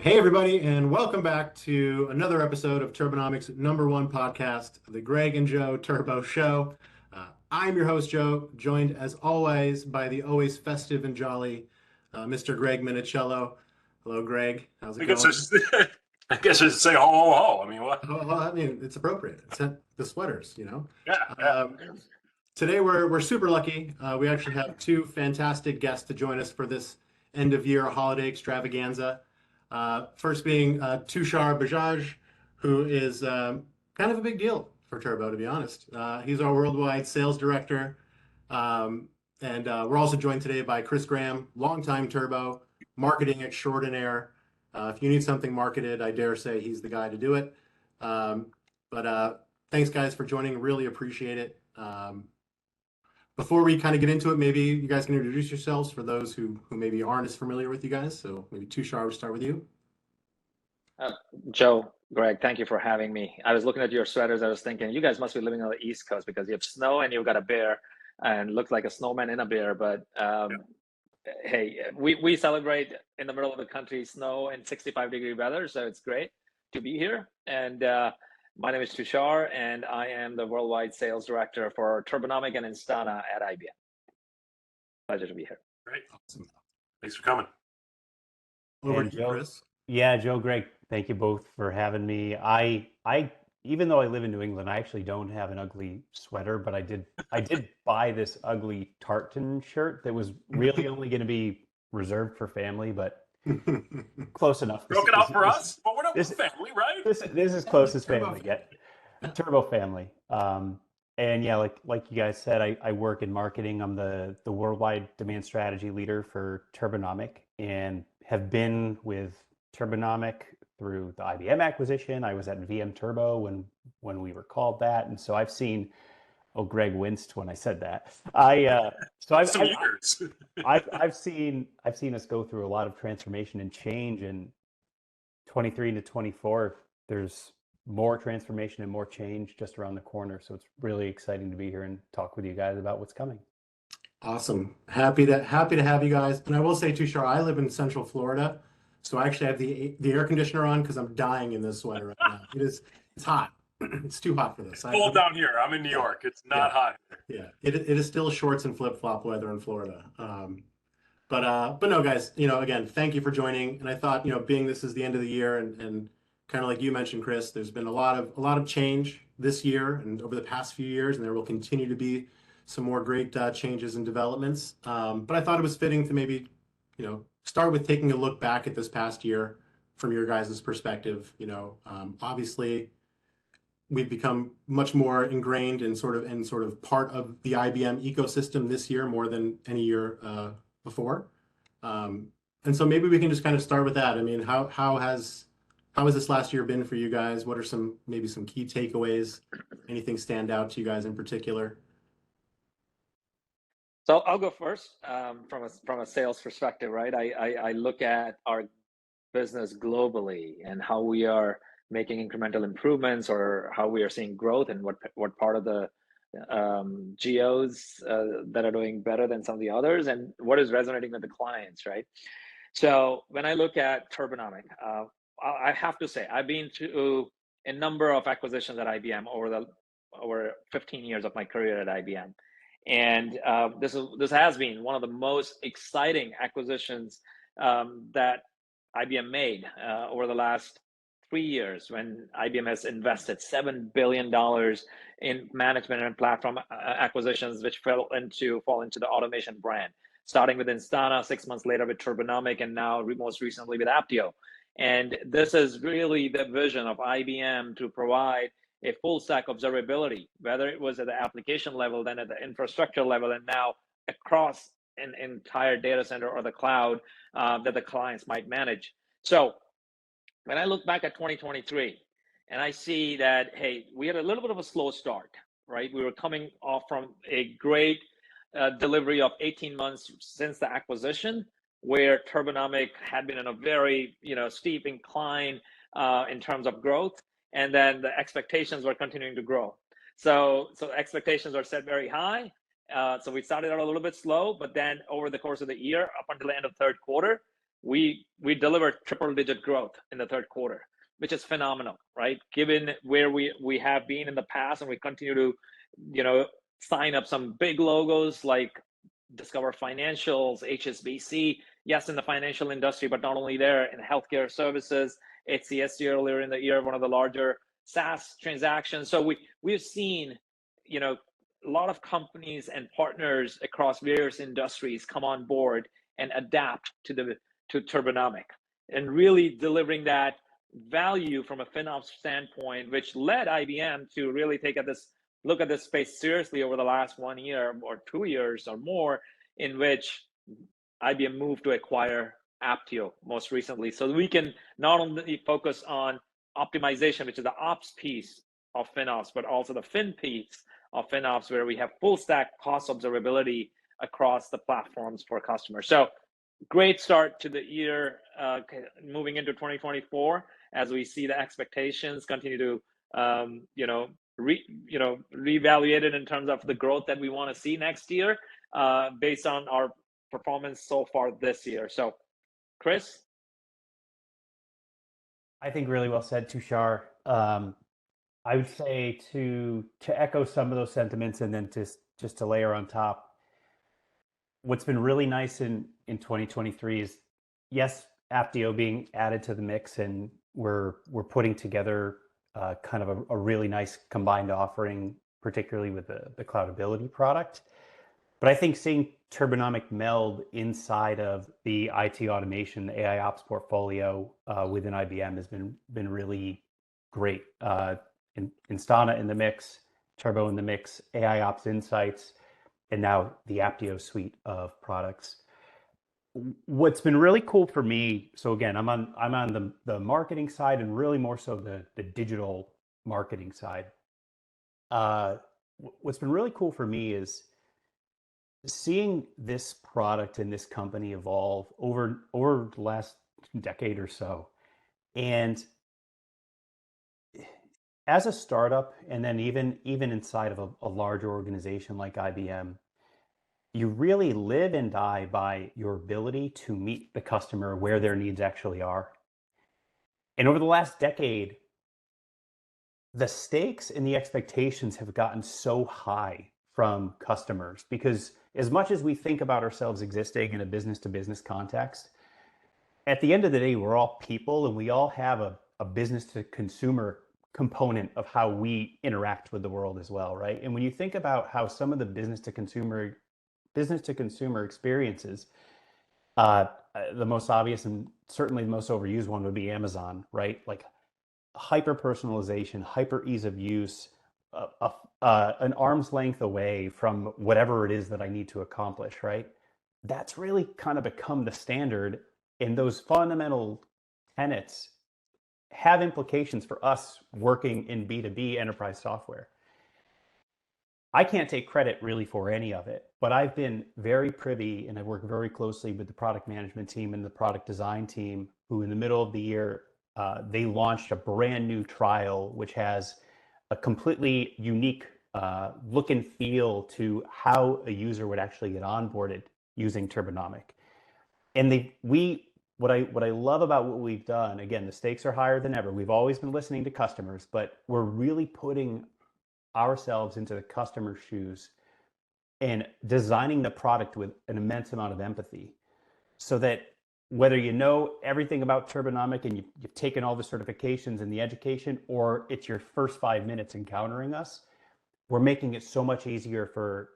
Hey, everybody, and welcome back to another episode of Turbonomic's #1 podcast, the Gregg and Joe Turbo Show. I'm your host, Joe, joined as always by the always festive and jolly Mr. Greg Minicello. Hello, Greg. How's it I guess going? I should, I guess I should say ho ho ho. I mean, what? Well, I mean, it's appropriate. It's the sweaters, you know. Yeah, yeah. Um, Today we're super lucky. We actually have two fantastic guests to join us for this end of year holiday extravaganza. First being Tushar Bajaj, who is kind of a big deal for Turbo, to be honest. He's our worldwide sales director. Um, and we're also joined today by Chris Graham, longtime Turbo, marketing extraordinaire. If you need something marketed, I dare say he's the guy to do it. But thanks, guys, for joining. Really appreciate it. Before we kind of get into it, maybe you guys can introduce yourselves for those who maybe aren't as familiar with you guys. So maybe Tushar, we'll start with you. Uh, Joe, Greg, thank you for having me. I was looking at your sweaters. I was thinking, you guys must be living on the East Coast because you have snow and you've got a bear and look like a snowman in a bear. But hey, we celebrate in the middle of the country snow and 65-degree weather. So it's great to be here. And my name is Tushar, and I am the worldwide sales director for Turbonomic and Instana at IBM. Pleasure to be here. Great. Awesome. Thanks for coming. Over And to you, Joe, Chris. yeah, Joe, Greg, thank you both for having me. Even though I live in New England, I actually don't have an ugly sweater, but I did buy this ugly tartan shirt that was really only going to be reserved for family, but close enough. Broke it out for us, but we're not family, right? This is close as Turbo family yet. Turbo family. And yeah, like you guys said, I work in marketing. I'm the worldwide demand strategy leader for Turbonomic and have been with Turbonomic through the IBM acquisition. I was at VM Turbo when we were called that, and so I've seen. Oh, Greg winced when I said that. Some years. I've seen us go through a lot of transformation and change, and 23 into 24. There's more transformation and more change just around the corner. So it's really exciting to be here and talk with you guys about what's coming. Awesome. Happy to have you guys. And I will say, Tushar, I live in Central Florida, so I actually have the air conditioner on because I'm dying in this sweater right now. It's hot. It's too hot for this. It's cold down here. I'm in New York. It's not hot. Yeah, it is still shorts and flip-flop weather in Florida. But no, guys, again, thank you for joining. And I thought, being this is the end of the year and kind of like you mentioned, Chris, there's been a lot of change this year and over the past few years, and there will continue to be some more great changes and developments. But I thought it was fitting to maybe, start with taking a look back at this past year from your guys' perspective. Obviously, we've become much more ingrained and sort of part of the IBM ecosystem this year more than any year before. And so maybe we can just kind of start with that. I mean, how has this last year been for you guys? What are maybe some key takeaways? Anything stand out to you guys in particular? So I'll go first from a sales perspective, right? I look at our business globally and how we are making incremental improvements or how we are seeing growth and what part of the geos that are doing better than some of the others and what is resonating with the clients, right? So when I look at Turbonomic, I have to say I've been to a number of acquisitions at IBM over 15 years of my career at IBM. And this has been one of the most exciting acquisitions that IBM made over the last 3 years, when IBM has invested $7 billion in management and platform acquisitions, which fall into the automation brand, starting with Instana, 6 months later with Turbonomic, and now most recently with Apptio. And this is really the vision of IBM to provide a full stack observability, whether it was at the application level, then at the infrastructure level, and now across an entire data center or the cloud that the clients might manage. So when I look back at 2023 and I see that, hey, we had a little bit of a slow start, right? We were coming off from a great delivery of 18 months since the acquisition, where Turbonomic had been in a very steep incline in terms of growth, and then the expectations were continuing to grow. So expectations are set very high. So we started out a little bit slow, but then over the course of the year, up until the end of third quarter, we delivered triple-digit growth in the third quarter, which is phenomenal, right? Given where we have been in the past, and we continue to, sign up some big logos like Discover Financials, HSBC, yes, in the financial industry, but not only there, in healthcare services, HCSC earlier in the year, one of the larger SaaS transactions. So we've seen, a lot of companies and partners across various industries come on board and adapt to Turbonomic, and really delivering that value from a FinOps standpoint, which led IBM to really look at this space seriously over the last 1 year or 2 years or more, in which IBM moved to acquire Apptio most recently. So we can not only focus on optimization, which is the ops piece of FinOps, but also the fin piece of FinOps, where we have full stack cost observability across the platforms for customers. So great start to the year, moving into 2024, as we see the expectations continue to, reevaluate it in terms of the growth that we want to see next year, based on our performance so far this year. So, Chris? I think really well said, Tushar. I would say to echo some of those sentiments, and then just to layer on top, what's been really nice in 2023 is, yes, Apptio being added to the mix, and we're putting together kind of a really nice combined offering, particularly with the Cloudability product. But I think seeing Turbonomic meld inside of the IT automation, the AI ops portfolio within IBM has been really great. Instana in the mix, Turbo in the mix, AI ops insights, and now the Apptio suite of products. What's been really cool for me, so again, I'm on the marketing side, and really more so the digital marketing side. What's been really cool for me is seeing this product and this company evolve over the last decade or so. And as a startup, and then even inside of a larger organization like IBM, you really live and die by your ability to meet the customer where their needs actually are. And over the last decade, the stakes and the expectations have gotten so high from customers, because as much as we think about ourselves existing in a business-to-business context, at the end of the day, we're all people, and we all have a business-to-consumer component of how we interact with the world as well, right? And when you think about how some of the business-to-consumer experiences, the most obvious and certainly the most overused one would be Amazon, right? Like hyper personalization, hyper ease of use, an arm's length away from whatever it is that I need to accomplish, right? That's really kind of become the standard, and those fundamental tenets have implications for us working in B2B enterprise software. I can't take credit really for any of it, but I've been very privy, and I work very closely with the product management team and the product design team, who in the middle of the year, they launched a brand new trial, which has a completely unique look and feel to how a user would actually get onboarded using Turbonomic. And what I love about what we've done, again, the stakes are higher than ever. We've always been listening to customers, but we're really putting ourselves into the customer's shoes and designing the product with an immense amount of empathy, so that whether you know everything about Turbonomic and you've taken all the certifications and the education, or it's your first 5 minutes encountering us, we're making it so much easier for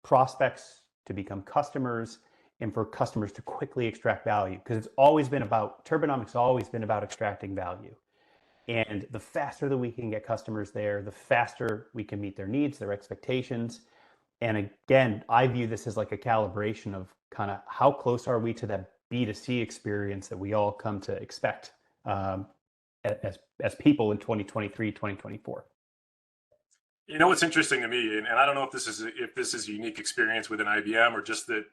prospects to become customers, and for customers to quickly extract value, because Turbonomic's always been about extracting value. And the faster that we can get customers there, the faster we can meet their needs, their expectations. And again, I view this as like a calibration of kind of how close are we to that B2C experience that we all come to expect as people in 2023, 2024. You know what's interesting to me, and I don't know if this is a unique experience within IBM, or just that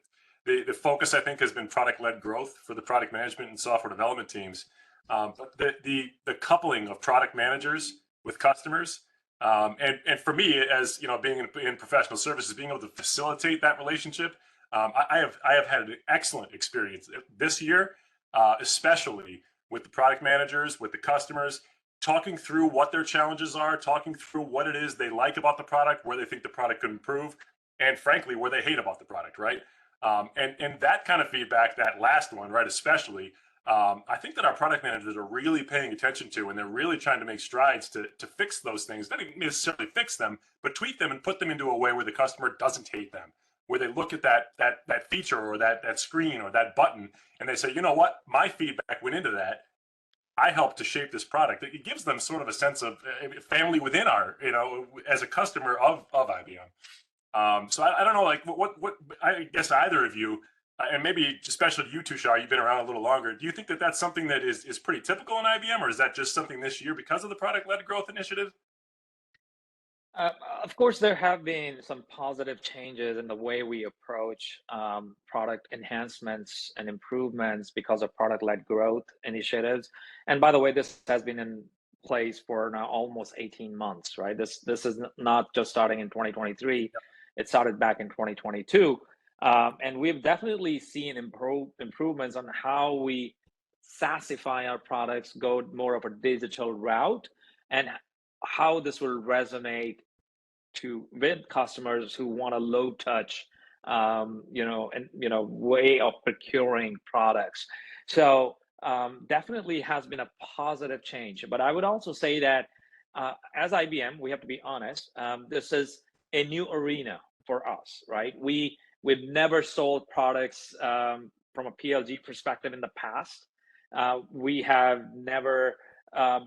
the focus, I think, has been product-led growth for the product management and software development teams. But the coupling of product managers with customers, and for me, as you know, being in professional services, being able to facilitate that relationship, I have had an excellent experience this year, especially with the product managers, with the customers, talking through what their challenges are, talking through what it is they like about the product, where they think the product could improve, and frankly, where they hate about the product, right? And that kind of feedback, that last one, right, especially, I think that our product managers are really paying attention to, and they're really trying to make strides to fix those things. Not even necessarily fix them, but tweak them and put them into a way where the customer doesn't hate them, where they look at that feature or that screen or that button, and they say, you know what, my feedback went into that. I helped to shape this product. It gives them sort of a sense of family within our, as a customer of IBM. So I don't know, like what I guess either of you, and maybe especially you, Tushar, you've been around a little longer. Do you think that that's something that is pretty typical in IBM, or is that just something this year because of the product-led growth initiative? Of course, there have been some positive changes in the way we approach product enhancements and improvements because of product-led growth initiatives. And by the way, this has been in place for now almost 18 months, right? This is not just starting in 2023. Yep. It started back in 2022. And we've definitely seen improvements on how we SaaSify our products, go more of a digital route, and how this will resonate with customers who want a low touch, way of procuring products. So definitely has been a positive change. But I would also say that as IBM, we have to be honest. This is a new arena for us, right? We've never sold products from a PLG perspective in the past. We have never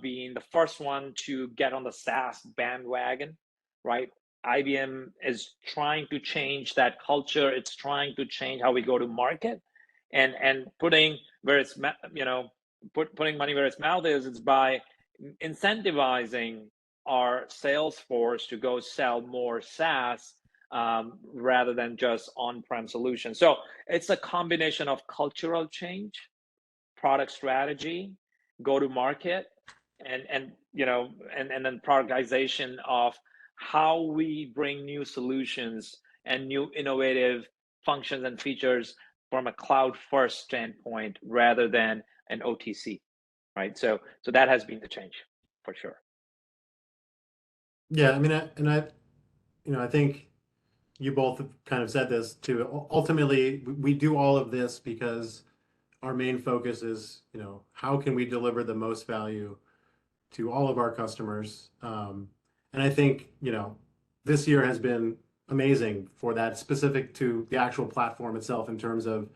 being the first one to get on the SaaS bandwagon, right? IBM is trying to change that culture. It's trying to change how we go to market, and putting where it's putting money where its mouth is. It's by incentivizing our sales force to go sell more SaaS rather than just on-prem solutions. So it's a combination of cultural change, product strategy, go to market, and then productization of how we bring new solutions and new innovative functions and features from a cloud first standpoint rather than an OTC, right? So that has been the change for sure. Yeah, I mean, I think you both have kind of said this too. Ultimately, we do all of this because our main focus is, how can we deliver the most value to all of our customers? And I think, this year has been amazing for that, specific to the actual platform itself, in terms of,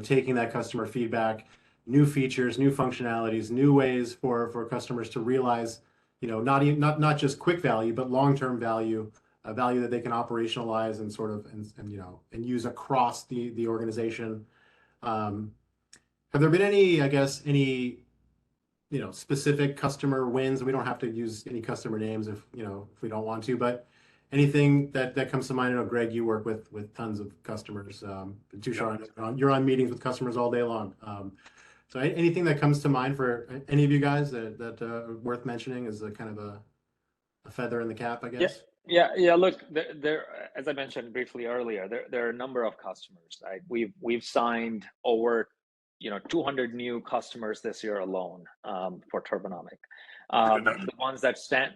taking that customer feedback, new features, new functionalities, new ways for customers to realize, not just quick value, but long-term value, value that they can operationalize and sort of, and use across the organization. Have there been any specific customer wins? We don't have to use any customer names if we don't want to, but anything that comes to mind? I know, Greg, you work with tons of customers. Tushar, you're on meetings with customers all day long. So anything that comes to mind for any of you guys that are worth mentioning is a kind of a feather in the cap, I guess? Yeah. Look, there, as I mentioned briefly earlier, there are a number of customers, right? We've signed over 200 new customers this year alone for Turbonomic. The ones that stand,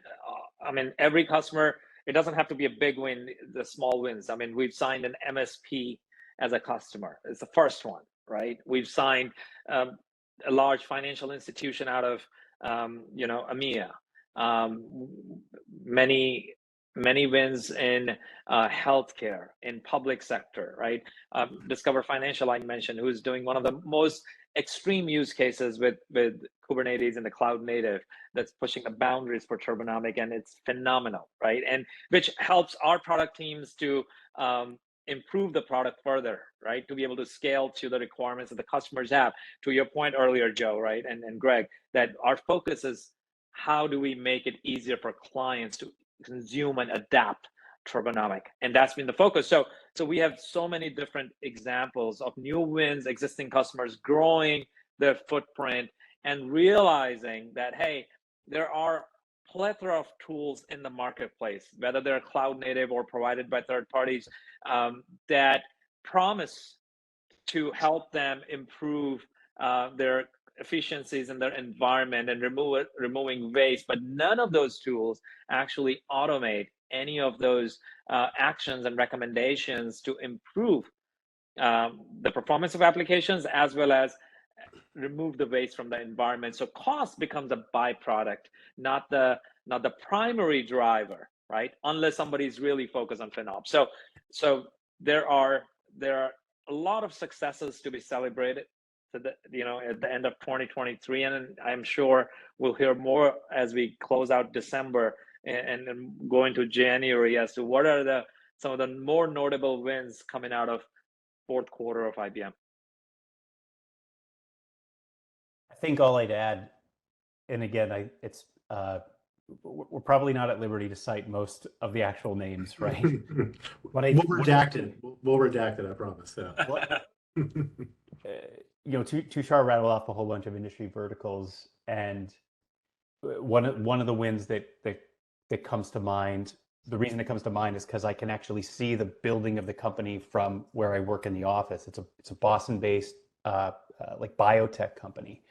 every customer, it doesn't have to be a big win, the small wins. We've signed an MSP as a customer. It's the first one, right? We've signed a large financial institution out of EMEA. Many wins in healthcare, in public sector, right? Discover Financial, I mentioned, who's doing one of the most extreme use cases with Kubernetes and the cloud native, that's pushing the boundaries for Turbonomic, and it's phenomenal, right? And which helps our product teams to improve the product further, right? To be able to scale to the requirements that the customers have. To your point earlier, Joe, right? And Greg, that our focus is how do we make it easier for clients to consume and adapt Turbonomic, and that's been the focus. So we have so many different examples of new wins, existing customers growing their footprint, and realizing that, hey, there are plethora of tools in the marketplace, whether they're cloud native or provided by third parties, that promise to help them improve their efficiencies in their environment and removing waste, but none of those tools actually automate any of those actions and recommendations to improve the performance of applications as well as remove the waste from the environment. So cost becomes a byproduct, not the primary driver, right? Unless somebody's really focused on FinOps. So there are a lot of successes to be celebrated at the end of 2023, and I'm sure we'll hear more as we close out December and go into January as to what are some of the more notable wins coming out of fourth quarter of IBM. I think all I'd add, and again, we're probably not at liberty to cite most of the actual names, right? We'll redact it, I promise. Yeah. Tushar rattled off a whole bunch of industry verticals, and one of the wins that comes to mind. The reason it comes to mind is because I can actually see the building of the company from where I work in the office. It's a Boston-based like biotech company.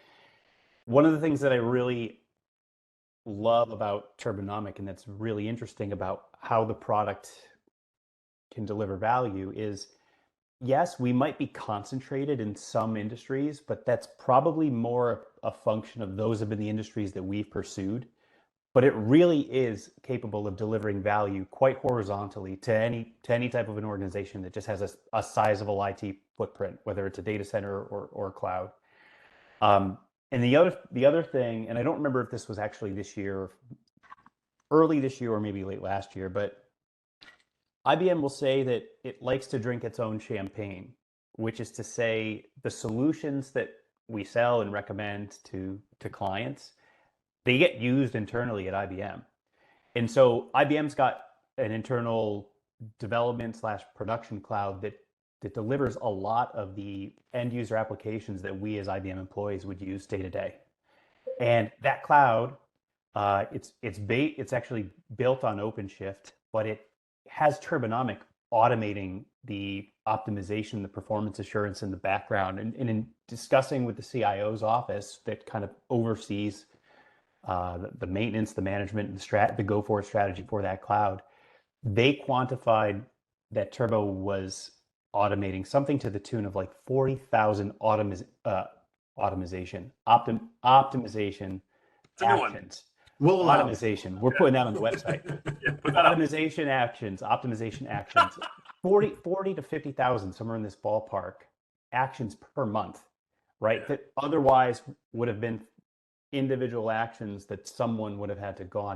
One of the things that I really love about Turbonomic, and that's really interesting about how the product can deliver value, is yes, we might be concentrated in some industries, but that's probably more a function of those have been the industries that we've pursued. But it really is capable of delivering value quite horizontally to any type of an organization that just has a sizable IT footprint, whether it's a data center or cloud. And the other thing, and I don't remember if this was actually this year, early this year, or maybe late last year, but IBM will say that it likes to drink its own champagne, which is to say the solutions that we sell and recommend to clients, they get used internally at IBM. And so IBM's got an internal development / production cloud that delivers a lot of the end user applications that we as IBM employees would use day to day. And that cloud, it's actually built on OpenShift, but it has Turbonomic automating the optimization, the performance assurance in the background. And in discussing with the CIO's office that kind of oversees the maintenance, the management, and the go-forward strategy for that cloud, they quantified that Turbo was automating something to the tune of like 40,000 optimization actions. Automation. We're putting that on the website. Optimization actions. 40 to 50,000, somewhere in this ballpark, actions per month, right? Yeah. That otherwise would have been individual actions that someone would have had to go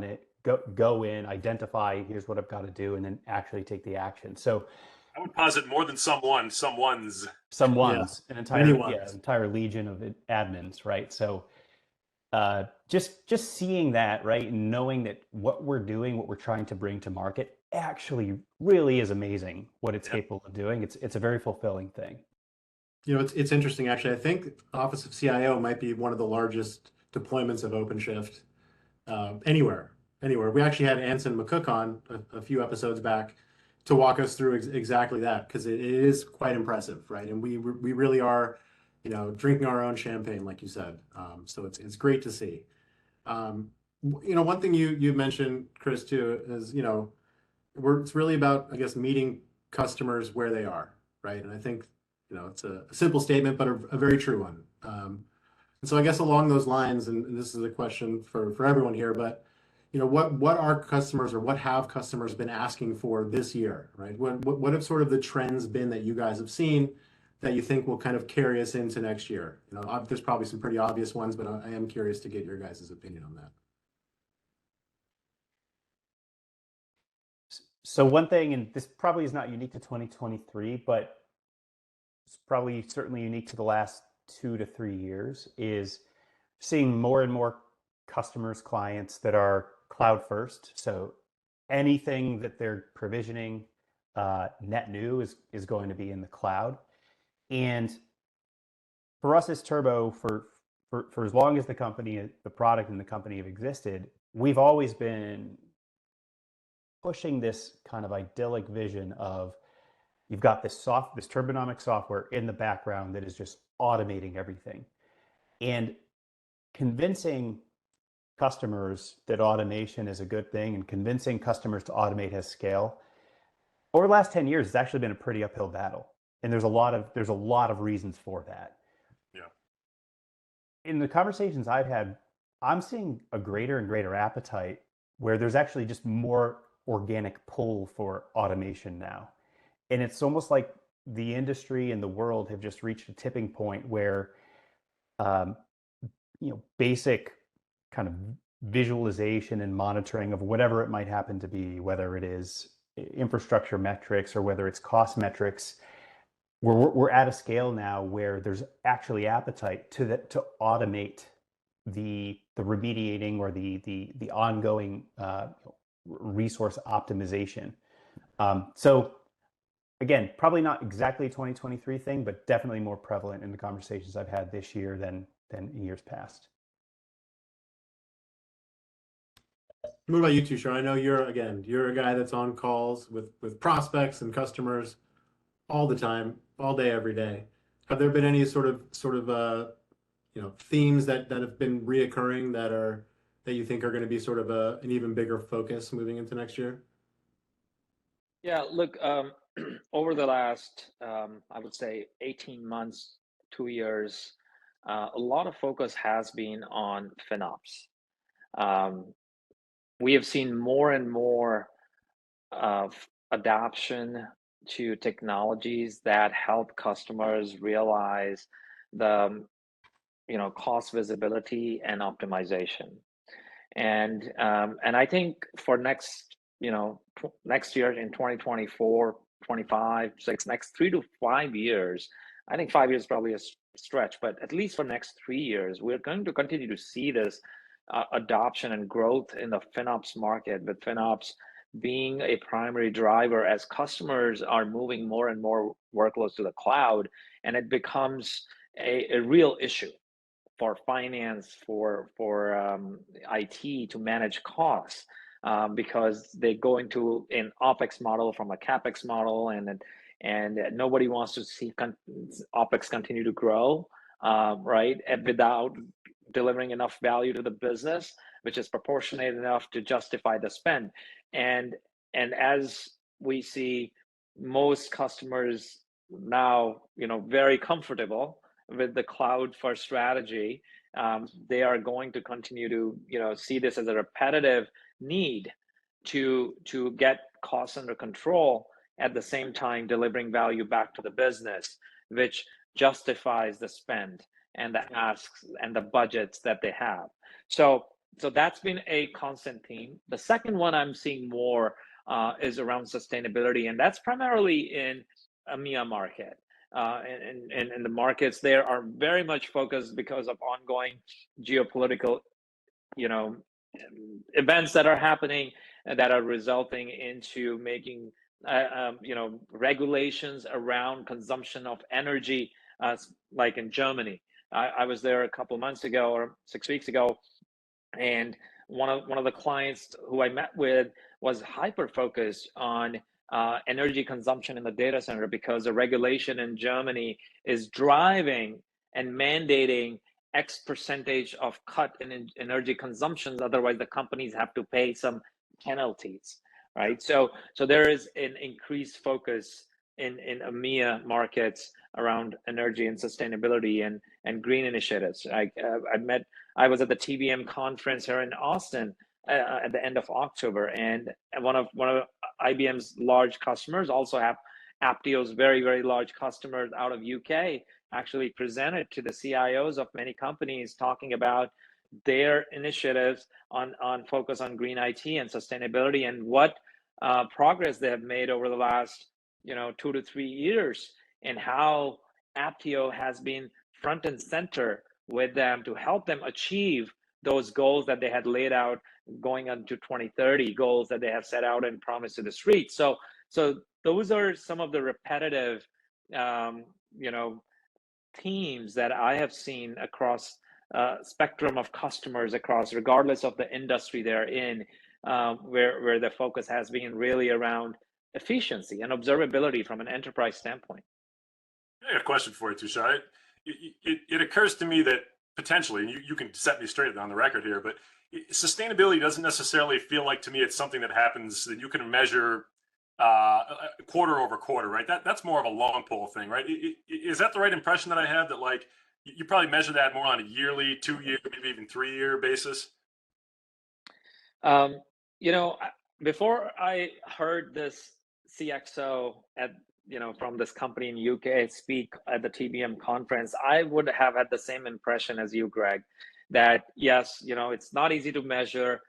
in, identify, here's what I've got to do, and then actually take the action. So I would posit more than someone's. An entire legion of admins, right? So just seeing that, right, and knowing that what we're doing, what we're trying to bring to market, actually really is amazing what it's capable of doing. It's a very fulfilling thing. It's interesting, actually. I think Office of CIO might be one of the largest deployments of OpenShift anywhere. We actually had Anson McCook on a few episodes back to walk us through exactly that, because it is quite impressive, right? And we really are, drinking our own champagne, like you said. So it's great to see. One thing you mentioned, Chris, too, is it's really about, I guess, meeting customers where they are, right? And I think it's a simple statement, but a very true one. And so I guess along those lines, and this is a question for everyone here, but what are customers, or what have customers been asking for this year, right? What have sort of the trends been that you guys have seen that you think will kind of carry us into next year? There's probably some pretty obvious ones, but I am curious to get your guys' opinion on that. So one thing, and this probably is not unique to 2023, but it's probably certainly unique to the last 2 to 3 years, is seeing more and more customers, clients that are cloud first. So anything that they're provisioning net new is going to be in the cloud. And for us as Turbo, for as long as the product and the company have existed, we've always been pushing this kind of idyllic vision of you've got this Turbonomic software in the background that is just automating everything. And convincing customers that automation is a good thing and convincing customers to automate at scale over the last 10 years has actually been a pretty uphill battle. And there's a lot of reasons for that. Yeah. In the conversations I've had, I'm seeing a greater and greater appetite where there's actually just more organic pull for automation now. And it's almost like the industry and the world have just reached a tipping point where basic kind of visualization and monitoring of whatever it might happen to be, whether it is infrastructure metrics or whether it's cost metrics, we're at a scale now where there's actually appetite to automate the remediating or the ongoing resource optimization. So again, probably not exactly a 2023 thing, but definitely more prevalent in the conversations I've had this year than in years past. What about you, Tushar? I know you're a guy that's on calls with prospects and customers all the time, all day, every day. Have there been any sort of themes that have been reoccurring that you think are going to be sort of an even bigger focus moving into next year? Yeah, look, over the last, I would say 18 months, 2 years, a lot of focus has been on FinOps. We have seen more and more of adoption to technologies that help customers realize the cost visibility and optimization. And I think for next year in 2024, 25, 6, next 3 to 5 years, I think 5 years is probably a stretch, but at least for next 3 years, we're going to continue to see this adoption and growth in the FinOps market, with FinOps being a primary driver as customers are moving more and more workloads to the cloud, and it becomes a real issue for finance, for IT to manage costs, because they go into an OpEx model from a CapEx model, and nobody wants to see OpEx continue to grow, right, and without delivering enough value to the business, which is proportionate enough to justify the spend. And as we see most customers now, very comfortable with the cloud first strategy, they are going to continue to, see this as a repetitive need to get costs under control, at the same time delivering value back to the business, which justifies the spend and the asks and the budgets that they have. So that's been a constant theme. The second one I'm seeing more is around sustainability, and that's primarily in EMEA market. And the markets there are very much focused because of ongoing geopolitical, events that are happening and that are resulting into making, regulations around consumption of energy, like in Germany. I was there a couple months ago or 6 weeks ago, and one of the clients who I met with was hyper focused on energy consumption in the data center, because the regulation in Germany is driving and mandating X percentage of cut in energy consumptions. Otherwise, the companies have to pay some penalties, right? So there is an increased focus in EMEA markets around energy and sustainability and green initiatives. I was at the TBM conference here in Austin at the end of October, and one of IBM's large customers, also have Apptio's very, very large customers out of UK, actually presented to the CIOs of many companies, talking about their initiatives on focus on green IT and sustainability, and what progress they have made over the last 2 to 3 years, and how Apptio has been front and center with them to help them achieve those goals that they had laid out going into 2030, goals that they have set out and promised to the street. So those are some of the repetitive themes that I have seen across spectrum of customers, across regardless of the industry they're in, where the focus has been really around efficiency and observability from an enterprise standpoint. I got a question for you, Tushar. It occurs to me that potentially, and you can set me straight on the record here, but sustainability doesn't necessarily feel like to me it's something that happens that you can measure quarter over quarter, right? That's more of a long pole thing, right? Is that the right impression that I have, that like you probably measure that more on a yearly, 2-year, maybe even 3-year basis? You know, before I heard this CXO at from this company in UK speak at the TBM conference, I would have had the same impression as you, Greg, that yes, it's not easy to measure.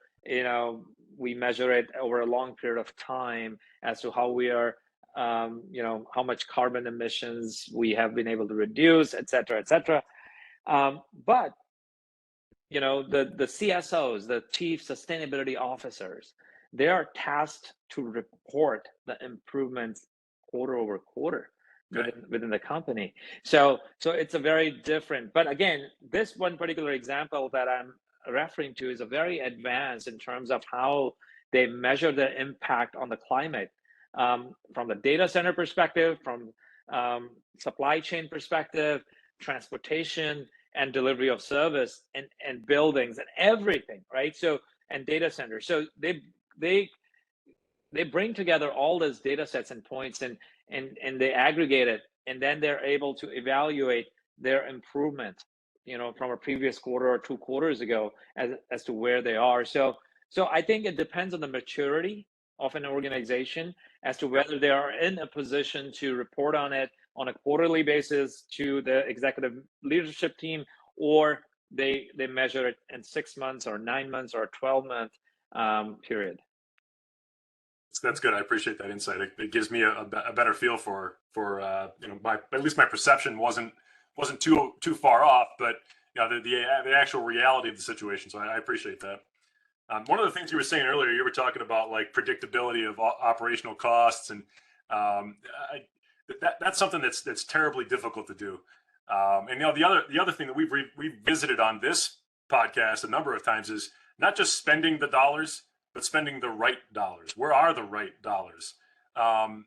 We measure it over a long period of time as to how we are, how much carbon emissions we have been able to reduce, et cetera, et cetera. But the CSOs, the chief sustainability officers, they are tasked to report the improvements quarter over quarter within the company. So it's a very different, but again, this one particular example that I'm referring to is a very advanced in terms of how they measure the impact on the climate, from the data center perspective, from supply chain perspective, transportation and delivery of service, and buildings and everything, right? So, and data centers. So they bring together all those data sets and points, and they aggregate it, and then they're able to evaluate their improvement, from a previous quarter or 2 quarters ago as to where they are. So I think it depends on the maturity of an organization as to whether they are in a position to report on it on a quarterly basis to the executive leadership team, or they measure it in 6 months or 9 months or a 12-month period. That's good. I appreciate that insight. It gives me a better feel for at least my perception wasn't too far off, but the actual reality of the situation. So I appreciate that. One of the things you were saying earlier, you were talking about like predictability of operational costs, and that's something that's terribly difficult to do. And the other thing that we've visited on this podcast a number of times is not just spending the dollars, but spending the right dollars. Where are the right dollars? I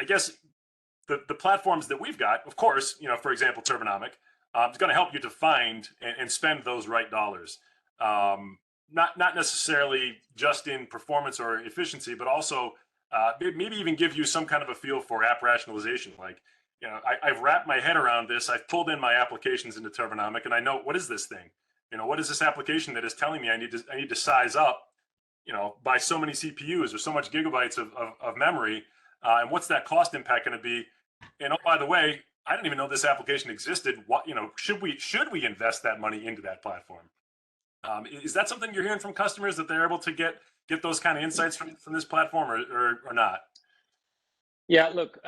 guess the platforms that we've got, of course, for example, Turbonomic, is going to help you to find and spend those right dollars. Not necessarily just in performance or efficiency, but also maybe even give you some kind of a feel for app rationalization. Like, I've wrapped my head around this. I've pulled in my applications into Turbonomic, and I know, what is this thing? What is this application that is telling me I need to size up, by so many CPUs or so much gigabytes of memory, and what's that cost impact going to be? And oh, by the way, I didn't even know this application existed. What, should we invest that money into that platform? Is that something you're hearing from customers, that they're able to get those kind of insights from this platform, or not? Yeah, look,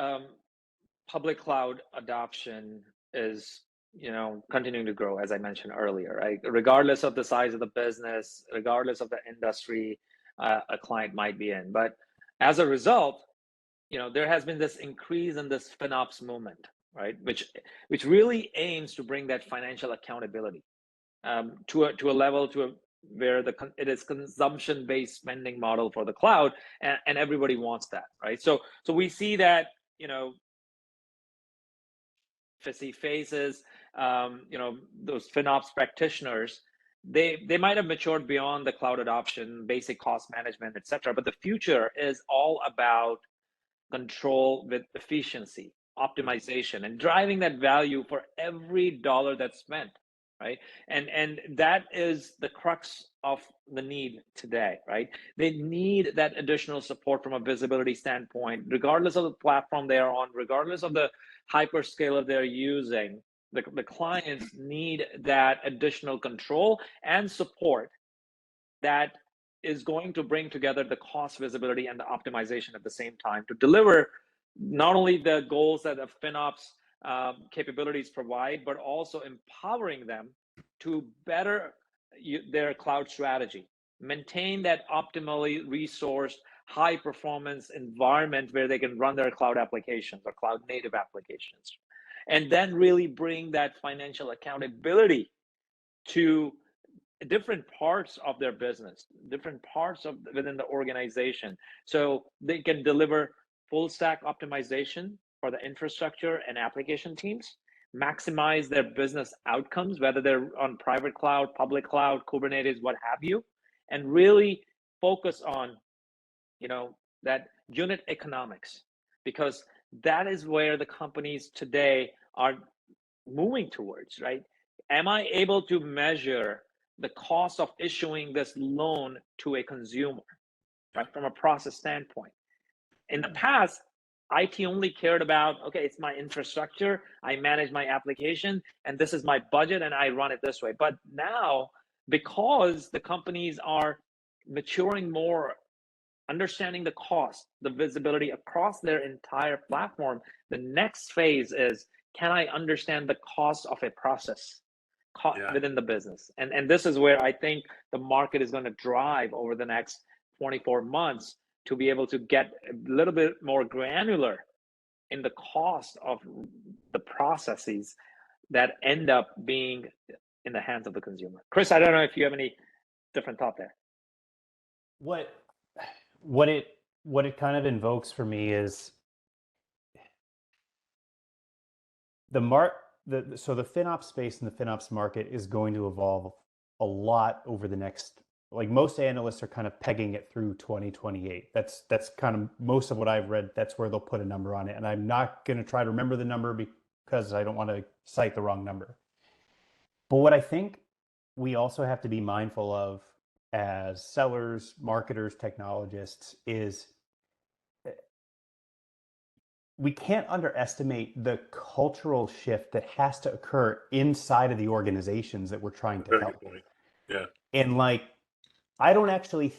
public cloud adoption is continuing to grow, as I mentioned earlier, right? Regardless of the size of the business, regardless of the industry a client might be in. But as a result, there has been this increase in this FinOps movement, right? Which really aims to bring that financial accountability to a level where it is consumption-based spending model for the cloud, and everybody wants that, right? So we see that phases, those FinOps practitioners, they might have matured beyond the cloud adoption, basic cost management, et cetera. But the future is all about control with efficiency, optimization, and driving that value for every dollar that's spent, right? And that is the crux of the need today, right? They need that additional support from a visibility standpoint, regardless of the platform they are on, regardless of the hyperscaler they're using. The clients need that additional control and support that is going to bring together the cost visibility and the optimization at the same time to deliver not only the goals that the FinOps capabilities provide, but also empowering them to better their cloud strategy, maintain that optimally resourced, high performance environment where they can run their cloud applications or cloud native applications, and then really bring that financial accountability to different parts of their business, different parts of within the organization, so they can deliver full stack optimization for the infrastructure and application teams, maximize their business outcomes, whether they're on private cloud, public cloud, Kubernetes, what have you, and really focus on, that unit economics, because that is where the companies today are moving towards, right? Am I able to measure the cost of issuing this loan to a consumer, right? From a process standpoint. In the past, IT only cared about, okay, it's my infrastructure, I manage my application, and this is my budget, and I run it this way. But now, because the companies are maturing more, understanding the cost, the visibility across their entire platform, the next phase is, can I understand the cost of a process within the business? And this is where I think the market is going to drive over the next 24 months to be able to get a little bit more granular in the cost of the processes that end up being in the hands of the consumer. Chris, I don't know if you have any different thought there. What it kind of invokes for me is the FinOps space and the FinOps market is going to evolve a lot over the next, like most analysts are kind of pegging it through 2028. That's kind of most of what I've read. That's where they'll put a number on it. And I'm not going to try to remember the number because I don't want to cite the wrong number. But what I think we also have to be mindful of as sellers, marketers, technologists is we can't underestimate the cultural shift that has to occur inside of the organizations that we're trying to help. Yeah. And like, I don't actually,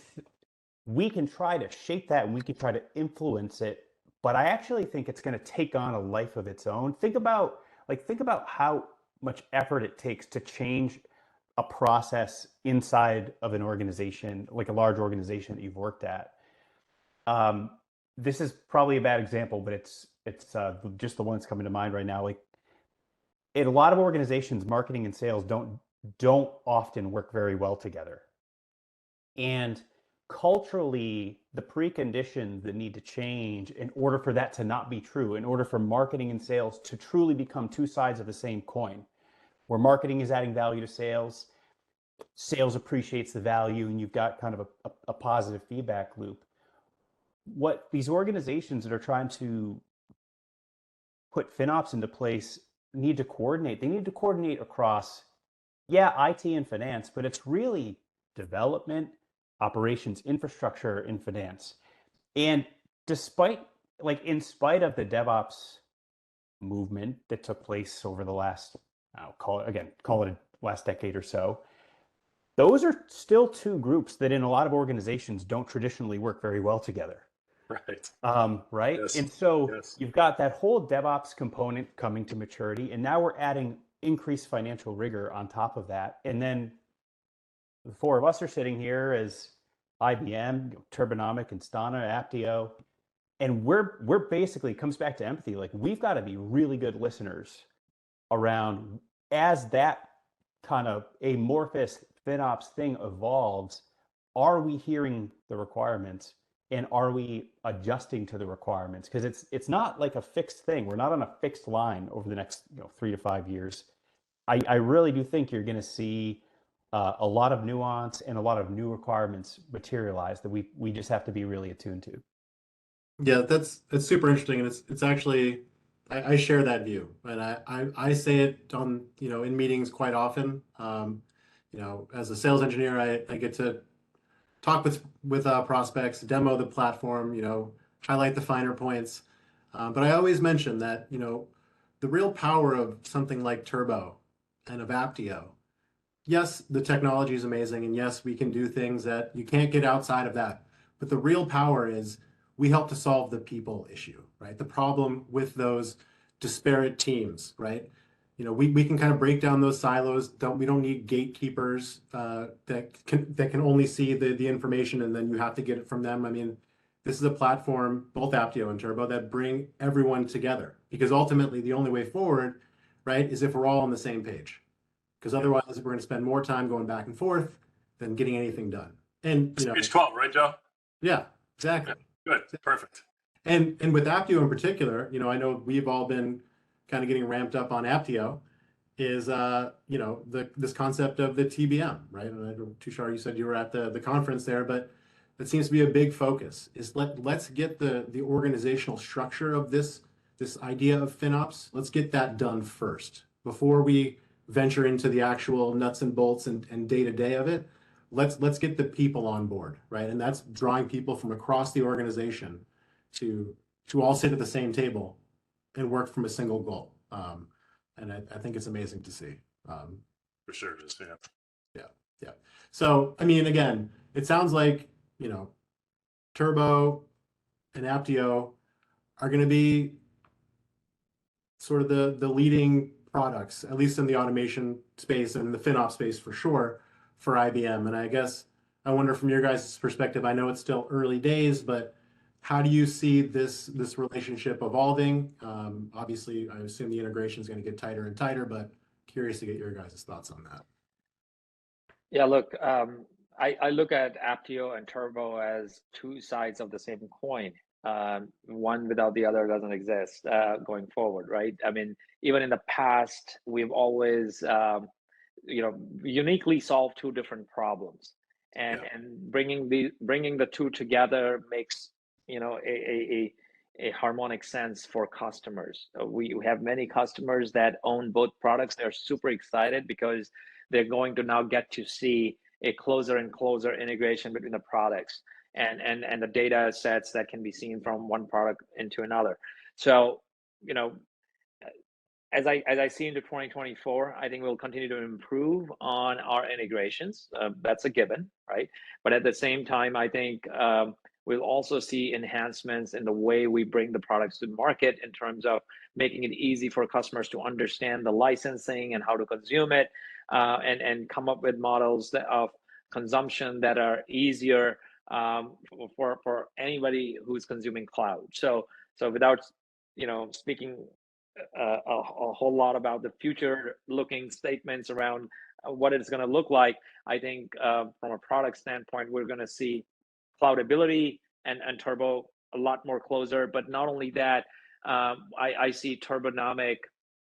we can try to shape that and we can try to influence it, but I actually think it's going to take on a life of its own. Think about how much effort it takes to change a process inside of an organization, like a large organization that you've worked at. This is probably a bad example, but it's just the one that's coming to mind right now. Like in a lot of organizations, marketing and sales don't often work very well together. And culturally, the preconditions that need to change in order for that to not be true, in order for marketing and sales to truly become two sides of the same coin, where marketing is adding value to sales appreciates the value, and you've got kind of a positive feedback loop. What these organizations that are trying to put FinOps into place need to coordinate. They need to coordinate across, IT and finance, but it's really development, operations, infrastructure, and finance. And in spite of the DevOps movement that took place over the last, call it last decade or so, those are still two groups that in a lot of organizations don't traditionally work very well together. Right. Right. Yes. And so Yes. You've got that whole DevOps component coming to maturity, and now we're adding increased financial rigor on top of that. And then the four of us are sitting here as IBM, Turbonomic, Instana, Apptio, and we're basically, comes back to empathy. Like, we've got to be really good listeners around as that kind of amorphous FinOps thing evolves. Are we hearing the requirements, and are we adjusting to the requirements? Because it's not like a fixed thing. We're not on a fixed line over the next 3 to 5 years. I really do think you're going to see a lot of nuance and a lot of new requirements materialize that we just have to be really attuned to. Yeah, that's super interesting, and it's actually I share that view, and I say it on in meetings quite often. As a sales engineer, I get to talk with prospects, demo the platform, highlight the finer points, but I always mention that the real power of something like Turbo and of Apptio. Yes, the technology is amazing, and yes, we can do things that you can't get outside of that. But the real power is we help to solve the people issue, right? The problem with those disparate teams, right? We can kind of break down those silos. We don't need gatekeepers that can only see the information, and then you have to get it from them. I mean, this is a platform, both Apptio and Turbo, that bring everyone together, because ultimately the only way forward, right, is if we're all on the same page. because otherwise we're going to spend more time going back and forth than getting anything done. And Page 12, right, Joe? yeah, exactly. Good, perfect. And with Apptio in particular, I know we've all been kind of getting ramped up on Apptio, is this concept of the TBM, right? And I know, Tushar, you said you were at the conference there, but that seems to be a big focus. Is let's get the organizational structure of this idea of FinOps. Let's get that done first before we venture into the actual nuts and bolts and day-to-day of it. Let's get the people on board, right? And that's drawing people from across the organization to all sit at the same table and work from a single goal. And I think it's amazing to see. For sure it is, yeah. Yeah. So, I mean, again, it sounds like, Turbo and Apptio are going to be sort of the leading products, at least in the automation space and in the FinOps space for sure, for IBM. And I guess I wonder from your guys' perspective, I know it's still early days, but how do you see this relationship evolving? Obviously, I assume the integration is going to get tighter and tighter, but curious to get your guys' thoughts on that. Yeah, look, I look at Apptio and Turbo as two sides of the same coin. One without the other doesn't exist going forward, right? I mean, even in the past, we've always, uniquely solved two different problems, and bringing the two together makes a harmonic sense for customers. We have many customers that own both products. They're super excited because they're going to now get to see a closer and closer integration between the products and the data sets that can be seen from one product into another. So, as I see into 2024, I think we'll continue to improve on our integrations. That's a given, right? But at the same time, I think we'll also see enhancements in the way we bring the products to the market in terms of making it easy for customers to understand the licensing and how to consume it, and come up with models of consumption that are easier for anybody who's consuming cloud. So without speaking a whole lot about the future looking statements around what it's going to look like, I think from a product standpoint, we're going to see Cloudability and Turbo a lot more closer. But not only that, I see Turbonomic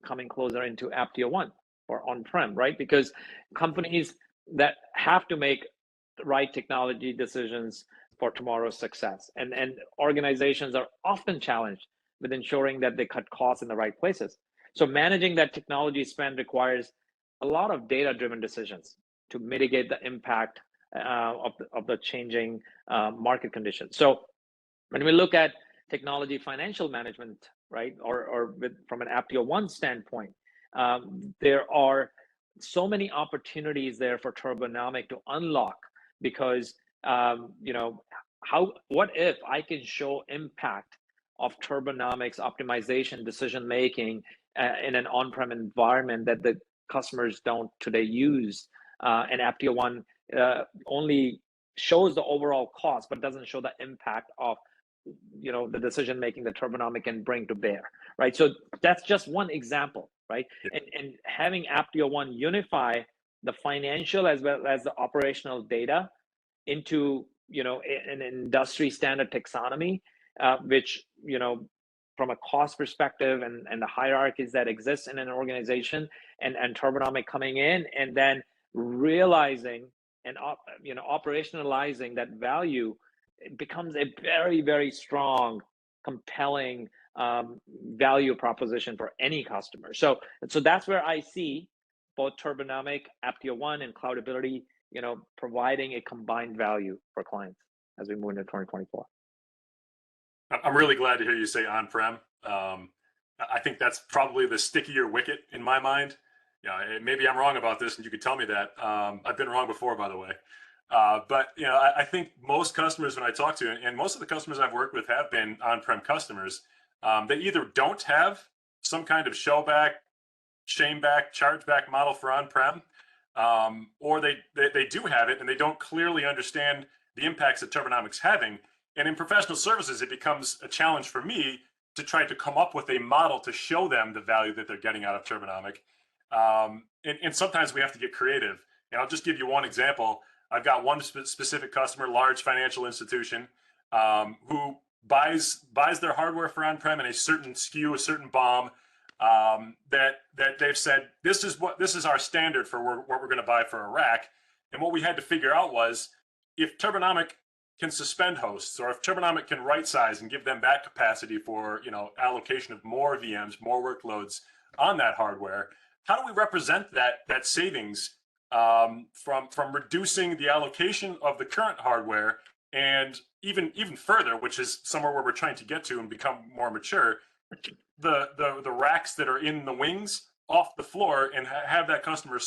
coming closer into Apptio One or on-prem, right? Because companies that have to make the right technology decisions for tomorrow's success, and organizations are often challenged with ensuring that they cut costs in the right places. So managing that technology spend requires a lot of data-driven decisions to mitigate the impact of the changing market conditions. So when we look at technology financial management, right, or from an Apptio One standpoint, there are so many opportunities there for Turbonomic to unlock, because what if I can show impact of Turbonomic's optimization decision making in an on-prem environment that the customers don't today use, and Apptio One only shows the overall cost but doesn't show the impact of the decision making that Turbonomic can bring to bear, right? So that's just one example, right? And having Apptio One unify the financial as well as the operational data into an industry standard taxonomy, which from a cost perspective and the hierarchies that exist in an organization, and Turbonomic coming in and then realizing and operationalizing that value, it becomes a very, very strong, compelling value proposition for any customer. So that's where I see both Turbonomic, Apptio One, and Cloudability, providing a combined value for clients as we move into 2024. I'm really glad to hear you say on-prem. I think that's probably the stickier wicket in my mind. Maybe I'm wrong about this, and you could tell me that. I've been wrong before, by the way. But I think most customers, when I talk to, and most of the customers I've worked with have been on-prem customers, they either don't have some kind of shellback, shameback, chargeback model for on-prem, or they do have it and they don't clearly understand the impacts that Turbonomic's having. And in professional services, it becomes a challenge for me to try to come up with a model to show them the value that they're getting out of Turbonomic. And sometimes we have to get creative. And I'll just give you one example. I've got one specific customer, large financial institution, who buys their hardware for on-prem in a certain SKU, a certain BOM, that they've said this is our standard for what we're going to buy for a rack. And what we had to figure out was if Turbonomic can suspend hosts, or if Turbonomic can right size and give them back capacity for allocation of more VMs, more workloads on that hardware, how do we represent that savings from reducing the allocation of the current hardware, and even further, which is somewhere where we're trying to get to and become more mature, the racks that are in the wings off the floor, and have that customer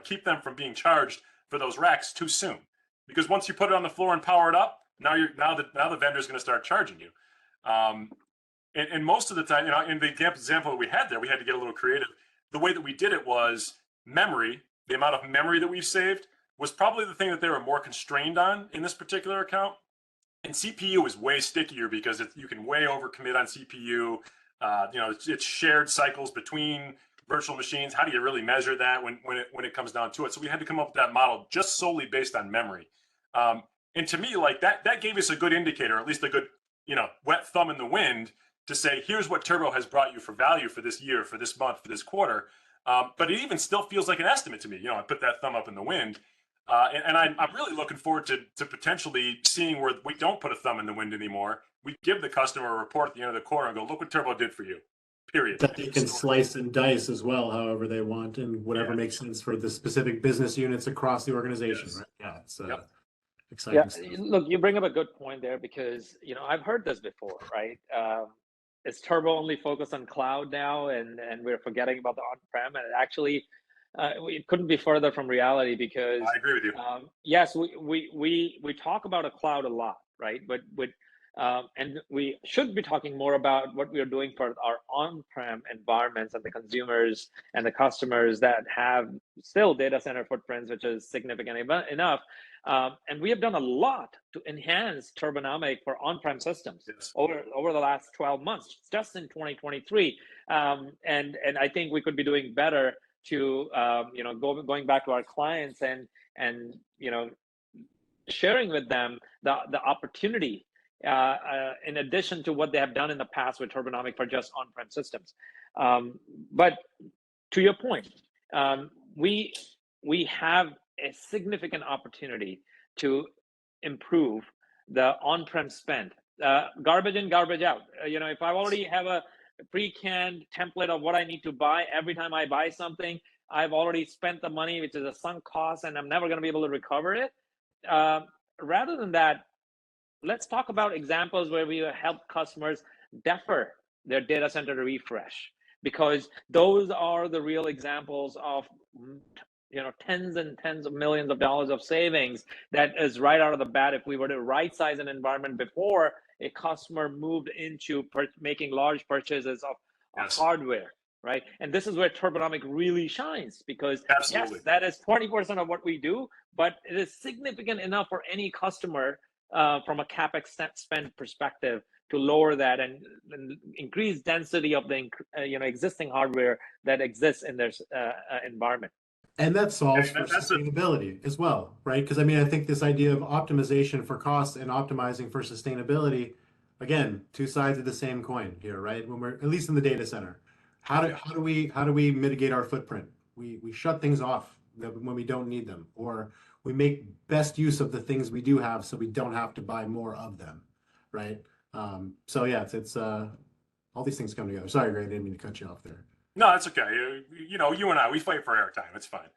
keep them from being charged for those racks too soon, because once you put it on the floor and power it up, now the vendor's going to start charging you. And most of the time, in the example that we had there, we had to get a little creative. The way that we did it was memory. The amount of memory that we've saved was probably the thing that they were more constrained on in this particular account. And CPU is way stickier because you can way overcommit on CPU. It's shared cycles between virtual machines. How do you really measure that when it comes down to it? So we had to come up with that model just solely based on memory. And to me, like that gave us a good indicator, at least a good, wet thumb in the wind to say, here's what Turbo has brought you for value for this year, for this month, for this quarter. But it even still feels like an estimate to me. I put that thumb up in the wind. And I'm really looking forward to potentially seeing where we don't put a thumb in the wind anymore. We give the customer a report at the end of the quarter and go, look what Turbo did for you, period. That they can slice and dice as well, however they want, and whatever makes sense for the specific business units across the organization, right? Yeah, it's exciting stuff. Look, you bring up a good point there, because I've heard this before, right? Is Turbo only focused on cloud now, and we're forgetting about the on-prem? And actually, it couldn't be further from reality, because I agree with you. yes, we talk about a cloud a lot, right? But and we should be talking more about what we are doing for our on-prem environments and the consumers and the customers that have still data center footprints, which is significant enough. And we have done a lot to enhance Turbonomic for on-prem systems over the last 12 months, just in 2023. And I think we could be doing better to going back to our clients and sharing with them the opportunity, in addition to what they have done in the past with Turbonomic for just on-prem systems. But to your point, we have a significant opportunity to improve the on-prem spend. Garbage in, garbage out. If I already have a pre-canned template of what I need to buy every time I buy something, I've already spent the money, which is a sunk cost, and I'm never going to be able to recover it. Rather than that, let's talk about examples where we help customers defer their data center refresh, because those are the real examples of tens and tens of millions of dollars of savings that is right out of the bat if we were to right size an environment before a customer moved into making large purchases of hardware, right? And this is where Turbonomic really shines, because yes, that is 20% of what we do, but it is significant enough for any customer from a CapEx spend perspective to lower that and increase density of the existing hardware that exists in their environment. And that solves for sustainability as well, right? Because I think this idea of optimization for costs and optimizing for sustainability, again, two sides of the same coin here, right? When we're at least in the data center, how do we mitigate our footprint? We shut things off when we don't need them, or we make best use of the things we do have so we don't have to buy more of them, right? So yeah, it's all these things come together. Sorry, Greg, I didn't mean to cut you off there. No, that's okay. You and I, we fight for airtime. It's fine.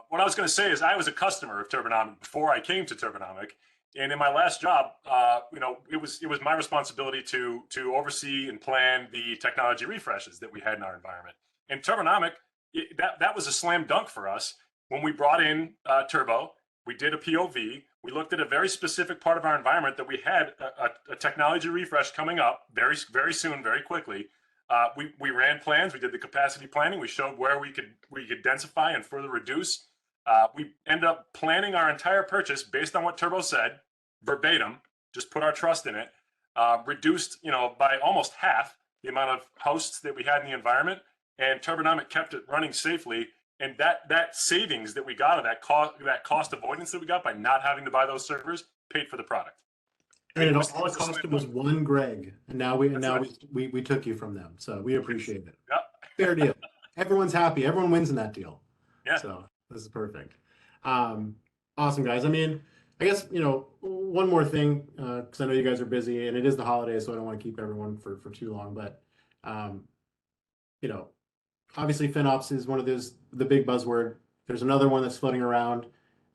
What I was going to say is I was a customer of Turbonomic before I came to Turbonomic. And in my last job, it was my responsibility to oversee and plan the technology refreshes that we had in our environment. And Turbonomic, that was a slam dunk for us. When we brought in Turbo, we did a POV. We looked at a very specific part of our environment that we had a technology refresh coming up very, very soon, very quickly. We ran plans. We did the capacity planning. We showed where we could densify and further reduce. We ended up planning our entire purchase based on what Turbo said, verbatim. Just put our trust in it. Reduced, by almost half the amount of hosts that we had in the environment, and Turbonomic kept it running safely. And that savings that we got of that cost avoidance that we got by not having to buy those servers paid for the product. And it all it cost was one Gregg, and now we took you from them, so we appreciate it. Yep. Fair deal. Everyone's happy. Everyone wins in that deal. Yeah. So this is perfect. Awesome, guys. I mean, I guess, one more thing, because I know you guys are busy, and it is the holidays, so I don't want to keep everyone for too long. But, obviously FinOps is one of the big buzzword. There's another one that's floating around,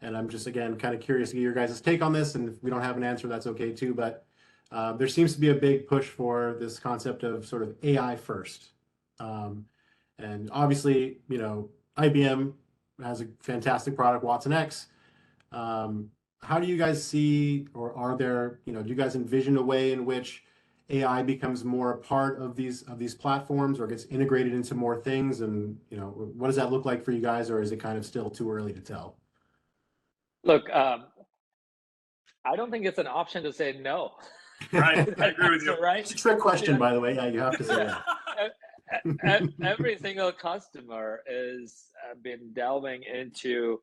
and I'm just, again, kind of curious to get your guys' take on this. And if we don't have an answer, that's okay too. But there seems to be a big push for this concept of sort of AI first. And obviously, IBM has a fantastic product, Watson X. How do you guys see, or are there, do you guys envision a way in which AI becomes more a part of these platforms, or gets integrated into more things? And, what does that look like for you guys, or is it kind of still too early to tell? Look, I don't think it's an option to say no. Right, I agree with you. Right? It's a trick question, by the way. Yeah, you have to say that. Every single customer has been delving into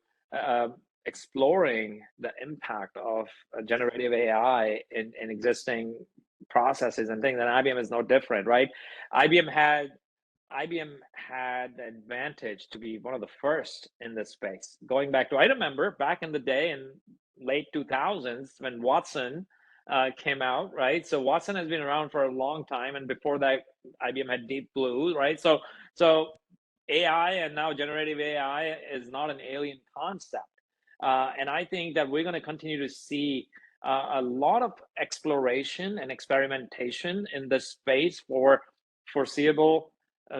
exploring the impact of generative AI in existing processes and things, and IBM is no different, right? IBM had the advantage to be one of the first in this space. Going back to, I remember back in the day in late 2000s when Watson came out, right? So Watson has been around for a long time, and before that, IBM had Deep Blue, right? So AI and now generative AI is not an alien concept, and I think that we're going to continue to see a lot of exploration and experimentation in this space for foreseeable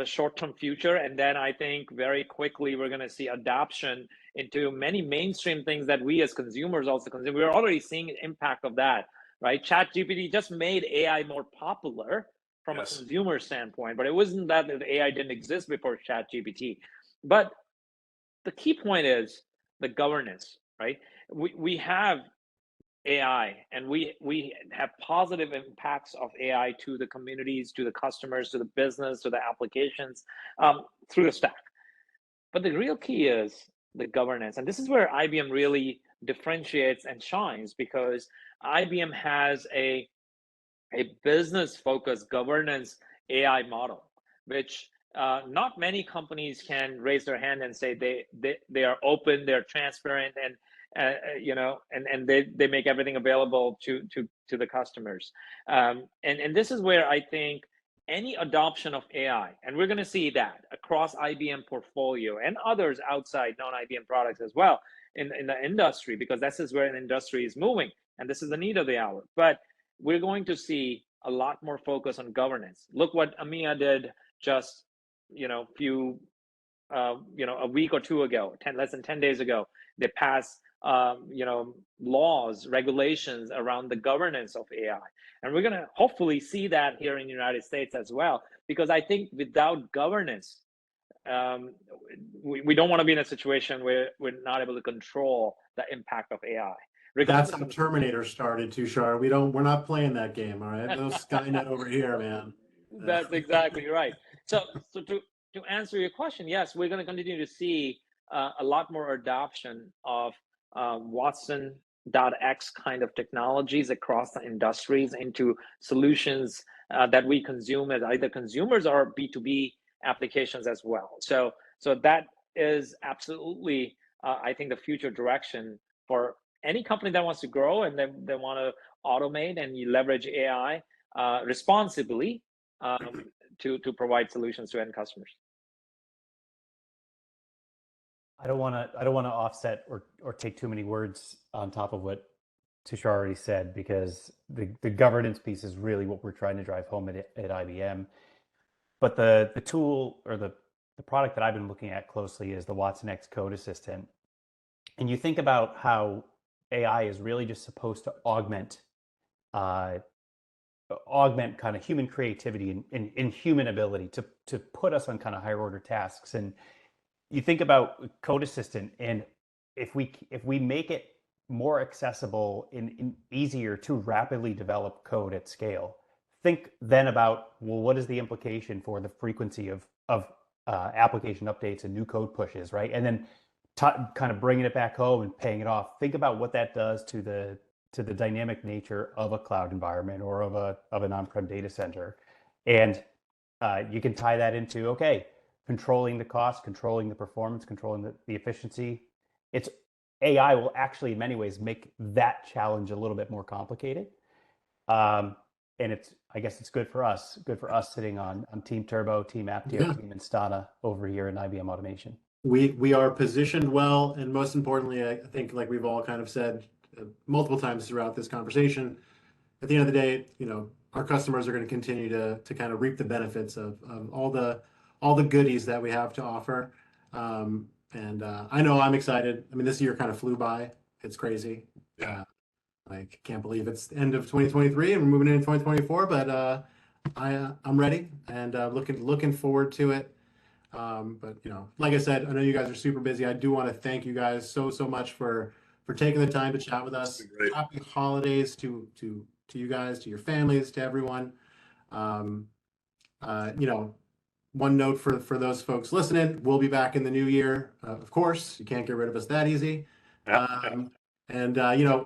short-term future, and then I think very quickly we're going to see adoption into many mainstream things that we as consumers also consume. We're already seeing an impact of that. Right, ChatGPT just made AI more popular from a consumer standpoint, but it wasn't that AI didn't exist before ChatGPT. But the key point is the governance, right? We have AI, and we have positive impacts of AI to the communities, to the customers, to the business, to the applications, through the stack. But the real key is the governance, and this is where IBM really differentiates and shines, because IBM has a business-focused governance AI model, which not many companies can raise their hand and say they are open, they're transparent, and and they make everything available to the customers. And this is where I think any adoption of AI, and we're going to see that across IBM portfolio and others outside non-IBM products as well in the industry, because this is where an industry is moving, and this is the need of the hour. But we're going to see a lot more focus on governance. Look what EMEA did just a week or two ago, less than 10 days ago. They passed laws, regulations around the governance of AI. And we're going to hopefully see that here in the United States as well, because I think without governance, we don't want to be in a situation where we're not able to control the impact of AI. That's how Terminator started, Tushar. We're not playing that game, all right? No Skynet over here, man. That's exactly right. So to answer your question, yes, we're going to continue to see a lot more adoption of Watson.X kind of technologies across the industries into solutions that we consume as either consumers or B2B applications as well. So that is absolutely, I think, the future direction for any company that wants to grow and they want to automate and you leverage AI responsibly to provide solutions to end customers. I don't want to offset or take too many words on top of what Tushar already said, because the governance piece is really what we're trying to drive home at IBM. But the tool or the product that I've been looking at closely is the Watson X Code Assistant. And you think about how AI is really just supposed to augment kind of human creativity and human ability to put us on kind of higher order tasks. And you think about Code Assistant, and if we make it more accessible and easier to rapidly develop code at scale, think then about, well, what is the implication for the frequency of application updates and new code pushes, right? And then kind of bringing it back home and paying it off. Think about what that does to the dynamic nature of a cloud environment or of an on-prem data center. And you can tie that into, okay, controlling the cost, controlling the performance, controlling the efficiency. It's AI will actually in many ways make that challenge a little bit more complicated. And I guess it's good for us sitting on Team Turbo, Team Apptio, Team Instana over here in IBM Automation. We are positioned well, and most importantly, I think, like we've all kind of said multiple times throughout this conversation, at the end of the day, our customers are going to continue to kind of reap the benefits of all the goodies that we have to offer. And I know I'm excited. I mean, this year kind of flew by. It's crazy. Yeah. I can't believe it's the end of 2023 and we're moving into 2024, but I'm ready and looking forward to it. But like I said, I know you guys are super busy. I do want to thank you guys so much for taking the time to chat with us. Happy holidays to you guys, to your families, to everyone. One note for those folks listening, we'll be back in the new year. Of course, you can't get rid of us that easy. And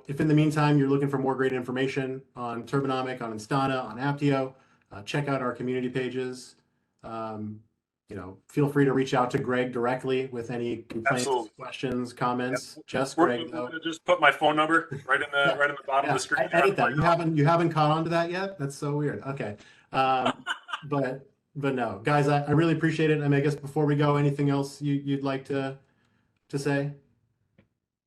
if in the meantime you're looking for more great information on Turbonomic, on Instana, on Apptio, check out our community pages. Feel free to reach out to Gregg directly with any complaints, questions, comments. Just Gregg, though. Just put my phone number right in the bottom of the screen. Edit that. You haven't caught on to that yet? That's so weird. Okay. But no, guys, I really appreciate it. I mean, I guess before we go, anything else you'd like to say?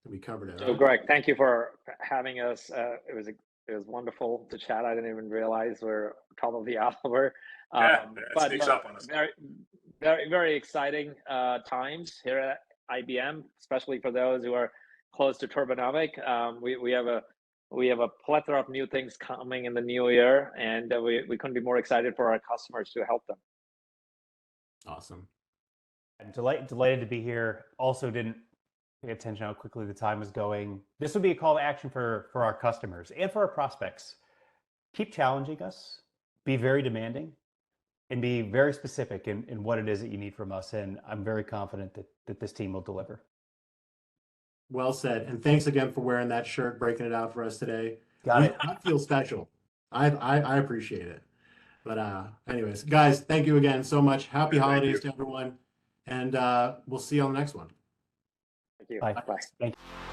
We covered it. So, Gregg, thank you for having us. It was wonderful to chat. I didn't even realize we're top of the hour. It sneaks up on us. Very, very exciting times here at IBM, especially for those who are close to Turbonomic. We have a plethora of new things coming in the new year, and we couldn't be more excited for our customers to help them. Awesome. I'm delighted to be here. Also didn't pay attention how quickly the time was going. This would be a call to action for our customers and for our prospects. Keep challenging us, be very demanding, and be very specific in what it is that you need from us. And I'm very confident that this team will deliver. Well said. And thanks again for wearing that shirt, breaking it out for us today. Got it. I feel special. I appreciate it. But anyways, guys, thank you again so much. Happy holidays to everyone. And we'll see you on the next one. Thank you. Bye. Bye. Thank you.